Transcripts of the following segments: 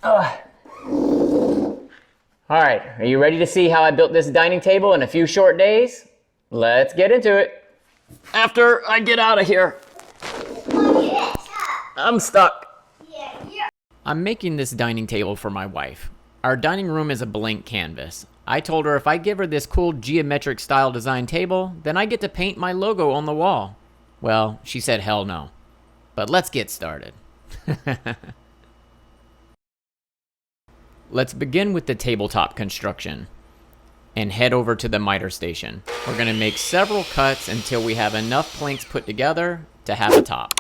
Alright, are you ready to see how I built this dining table in a few short days? Let's get into it. After I get out of here. I'm stuck. I'm making this dining table for my wife. Our dining room is a blank canvas. I told her if I give her this cool geometric style design table, then I get to paint my logo on the wall. Well, she said hell no. But let's get started. Let's begin with the tabletop construction and head over to the miter station. We're going to make several cuts until we have enough planks put together to have a top.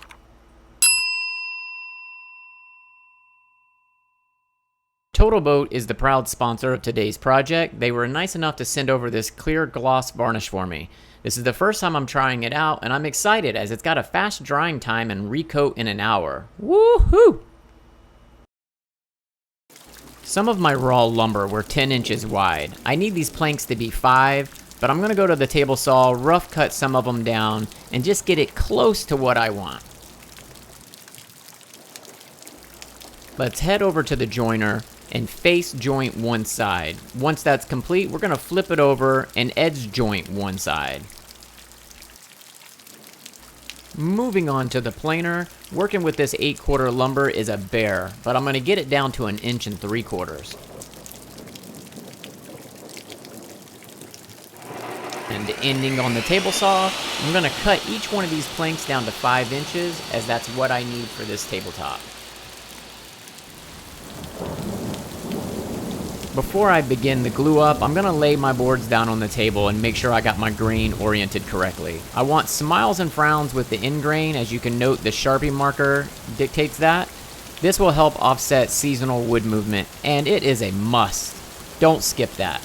TotalBoat is the proud sponsor of today's project. They were nice enough to send over this clear gloss varnish for me. This is the first time I'm trying it out, and I'm excited as it's got a fast drying time and recoat in an hour. Woohoo! Some of my raw lumber were 10 inches wide. I need these planks to be 5, but I'm going to go to the table saw, rough cut some of them down, and just get it close to what I want. Let's head over to the joiner and face joint one side. Once that's complete, we're going to flip it over and edge joint one side. Moving on to the planer, working with this 8/4 lumber is a bear, but I'm going to get it down to 1 3/4 inches. And ending on the table saw, I'm going to cut each one of these planks down to 5 inches, as that's what I need for this tabletop. Before I begin the glue up, I'm going to lay my boards down on the table and make sure I got my grain oriented correctly. I want smiles and frowns with the end grain. As you can note, the Sharpie marker dictates that. This will help offset seasonal wood movement, and it is a must. Don't skip that.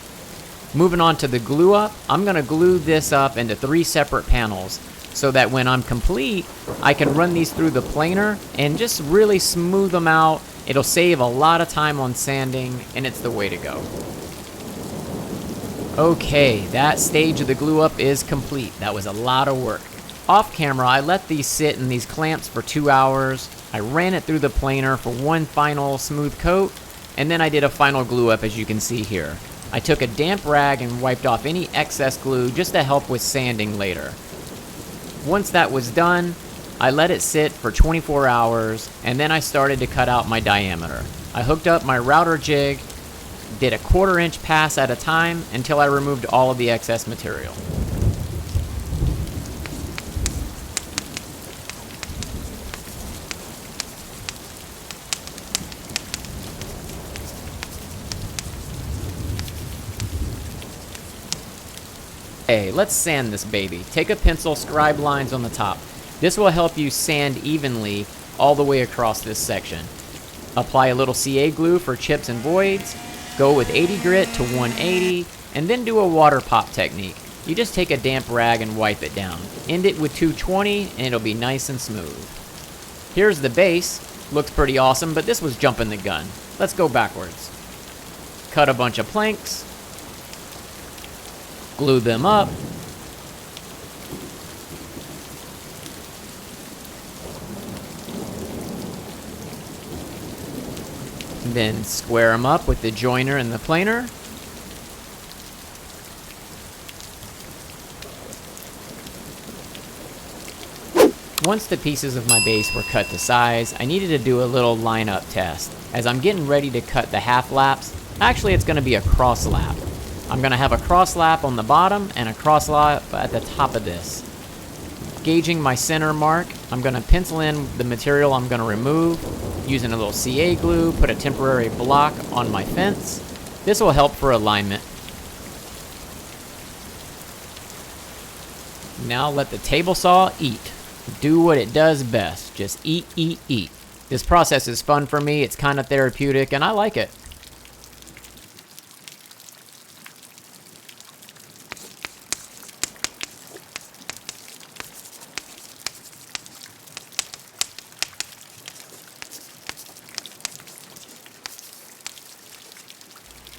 Moving on to the glue up, I'm going to glue this up into 3 separate panels so that when I'm complete, I can run these through the planer and just really smooth them out. It'll save a lot of time on sanding, and it's the way to go. Okay, that stage of the glue up is complete. That was a lot of work. Off camera, I let these sit in these clamps for 2 hours. I ran it through the planer for one final smooth coat, and then I did a final glue up, as you can see here. I took a damp rag and wiped off any excess glue just to help with sanding later. Once that was done, I let it sit for 24 hours, and then I started to cut out my diameter. I hooked up my router jig, did a 1/4 inch pass at a time until I removed all of the excess material. Okay, let's sand this baby. Take a pencil, scribe lines on the top. This will help you sand evenly all the way across this section. Apply a little CA glue for chips and voids. Go with 80 grit to 180, and then do a water pop technique. You just take a damp rag and wipe it down. End it with 220, and it'll be nice and smooth. Here's the base. Looks pretty awesome, but this was jumping the gun. Let's go backwards. Cut a bunch of planks. Glue them up. Then square them up with the joiner and the planer. Once the pieces of my base were cut to size, I needed to do a little line-up test. As I'm getting ready to cut the half laps, actually it's going to be a cross lap. I'm going to have a cross lap on the bottom and a cross lap at the top of this. Gauging my center mark, I'm going to pencil in the material I'm going to remove. Using a little CA glue, put a temporary block on my fence. This will help for alignment. Now let the table saw eat. Do what it does best. Just eat, eat, eat. This process is fun for me. It's kind of therapeutic, and I like it.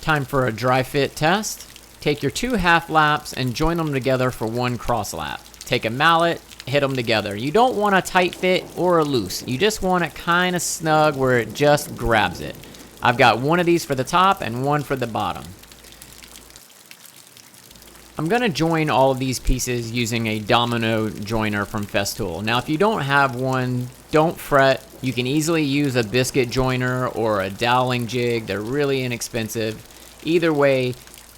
Time for a dry fit test. Take your 2 half laps and join them together for 1 cross lap. Take a mallet, hit them together. You don't want a tight fit or a loose. You just want it kind of snug where it just grabs it. I've got one of these for the top and one for the bottom. I'm going to join all of these pieces using a domino joiner from Festool. Now, if you don't have one, don't fret. You can easily use a biscuit joiner or a doweling jig. They're really inexpensive. Either way,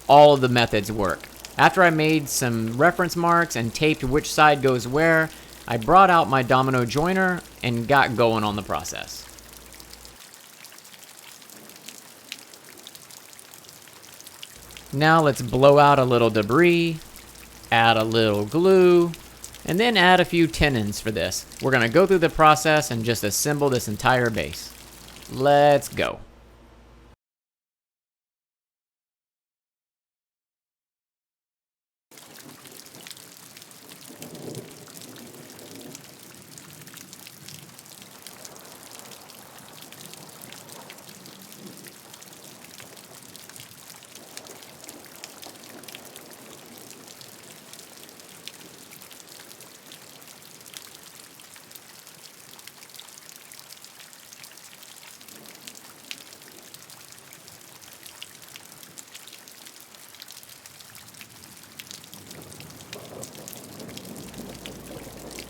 all of the methods work. After I made some reference marks and taped which side goes where, I brought out my domino joiner and got going on the process. Now let's blow out a little debris, add a little glue, and then add a few tenons for this. We're going to go through the process and just assemble this entire base. Let's go.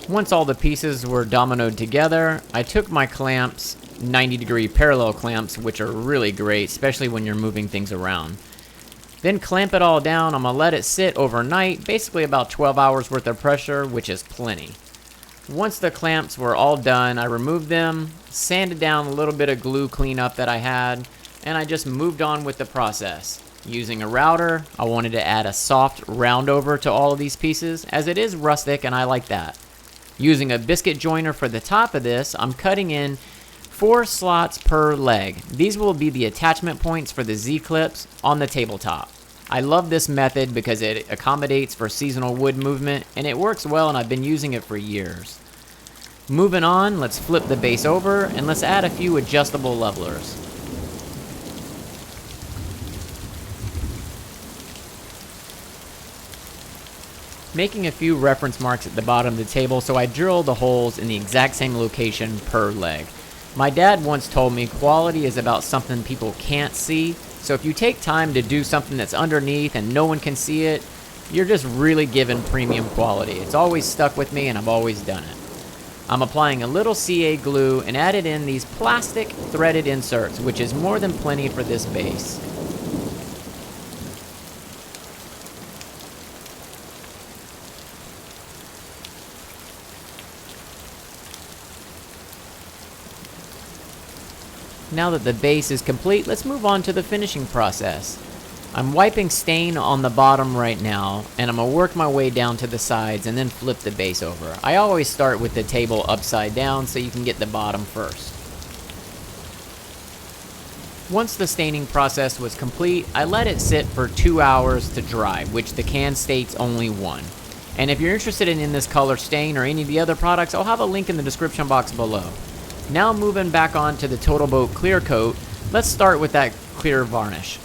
Once all the pieces were dominoed together, I took my clamps, 90-degree parallel clamps, which are really great, especially when you're moving things around. Then clamp it all down. I'm going to let it sit overnight, basically about 12 hours worth of pressure, which is plenty. Once the clamps were all done, I removed them, sanded down a little bit of glue cleanup that I had, and I just moved on with the process. Using a router, I wanted to add a soft round over to all of these pieces, as it is rustic and I like that. Using a biscuit joiner for the top of this, I'm cutting in 4 slots per leg. These will be the attachment points for the Z-clips on the tabletop. I love this method because it accommodates for seasonal wood movement, and it works well, and I've been using it for years. Moving on, let's flip the base over and let's add a few adjustable levelers. Making a few reference marks at the bottom of the table, so I drill the holes in the exact same location per leg. My dad once told me quality is about something people can't see, so if you take time to do something that's underneath and no one can see it, you're just really giving premium quality. It's always stuck with me and I've always done it. I'm applying a little CA glue and added in these plastic threaded inserts, which is more than plenty for this base. Now that the base is complete, let's move on to the finishing process. I'm wiping stain on the bottom right now, and I'm going to work my way down to the sides and then flip the base over. I always start with the table upside down so you can get the bottom first. Once the staining process was complete, I let it sit for 2 hours to dry, which the can states only 1. And if you're interested in this color stain or any of the other products, I'll have a link in the description box below. Now moving back on to the TotalBoat clear coat, let's start with that clear varnish.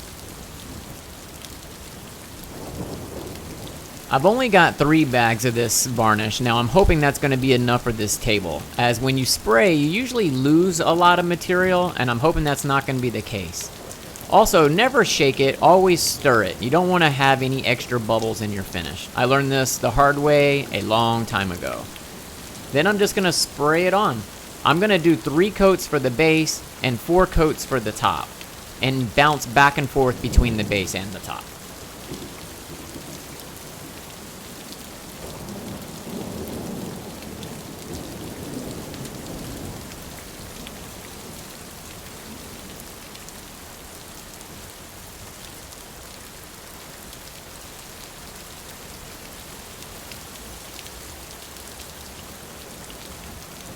I've only got 3 bags of this varnish. Now I'm hoping that's going to be enough for this table, as when you spray you usually lose a lot of material, and I'm hoping that's not going to be the case. Also, never shake it, always stir it. You don't want to have any extra bubbles in your finish. I learned this the hard way a long time ago. Then I'm just going to spray it on. I'm going to do 3 coats for the base and 4 coats for the top, and bounce back and forth between the base and the top.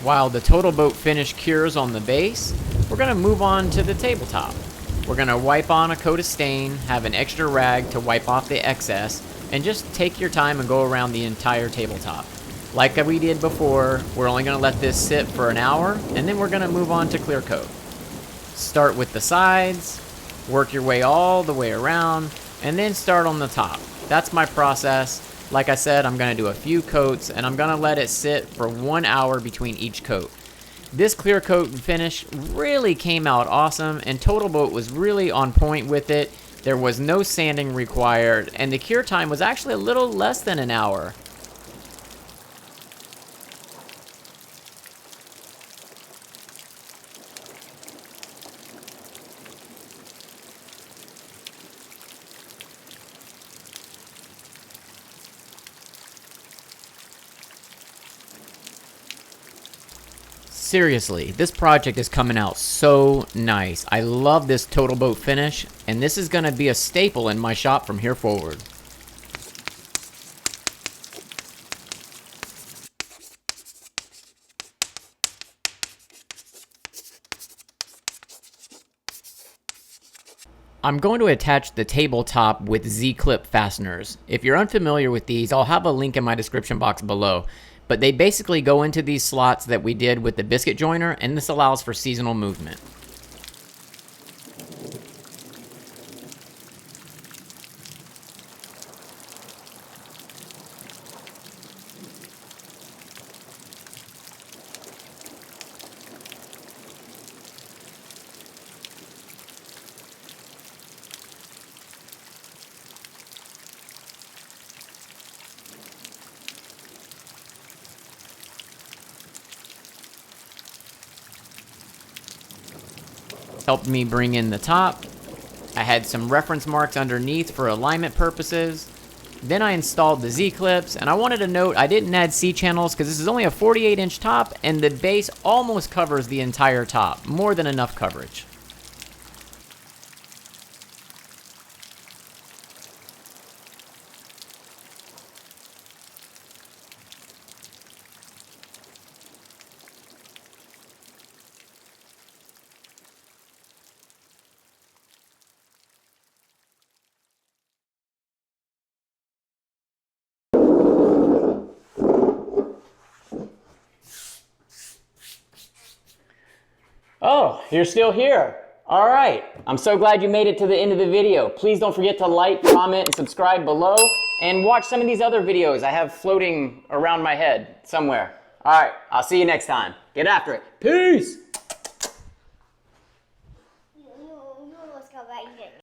While the TotalBoat finish cures on the base, we're going to move on to the tabletop. We're going to wipe on a coat of stain, have an extra rag to wipe off the excess, and just take your time and go around the entire tabletop. Like we did before, we're only going to let this sit for an hour, and then we're going to move on to clear coat. Start with the sides, work your way all the way around, and then start on the top. That's my process. Like I said, I'm going to do a few coats, and I'm going to let it sit for 1 hour between each coat. This clear coat finish really came out awesome, and TotalBoat was really on point with it. There was no sanding required, and the cure time was actually a little less than an hour. Seriously, this project is coming out so nice. I love this TotalBoat finish, and this is going to be a staple in my shop from here forward. I'm going to attach the tabletop with Z-clip fasteners. If you're unfamiliar with these, I'll have a link in my description box below. But they basically go into these slots that we did with the biscuit joiner, and this allows for seasonal movement. Helped me bring in the top. I had some reference marks underneath for alignment purposes. Then I installed the Z-clips, and I wanted to note I didn't add C-channels because this is only a 48-inch top, and the base almost covers the entire top. More than enough coverage. Oh, you're still here. All right. I'm so glad you made it to the end of the video. Please don't forget to like, comment, and subscribe below, and watch some of these other videos I have floating around my head somewhere. All right. I'll see you next time. Get after it. Peace.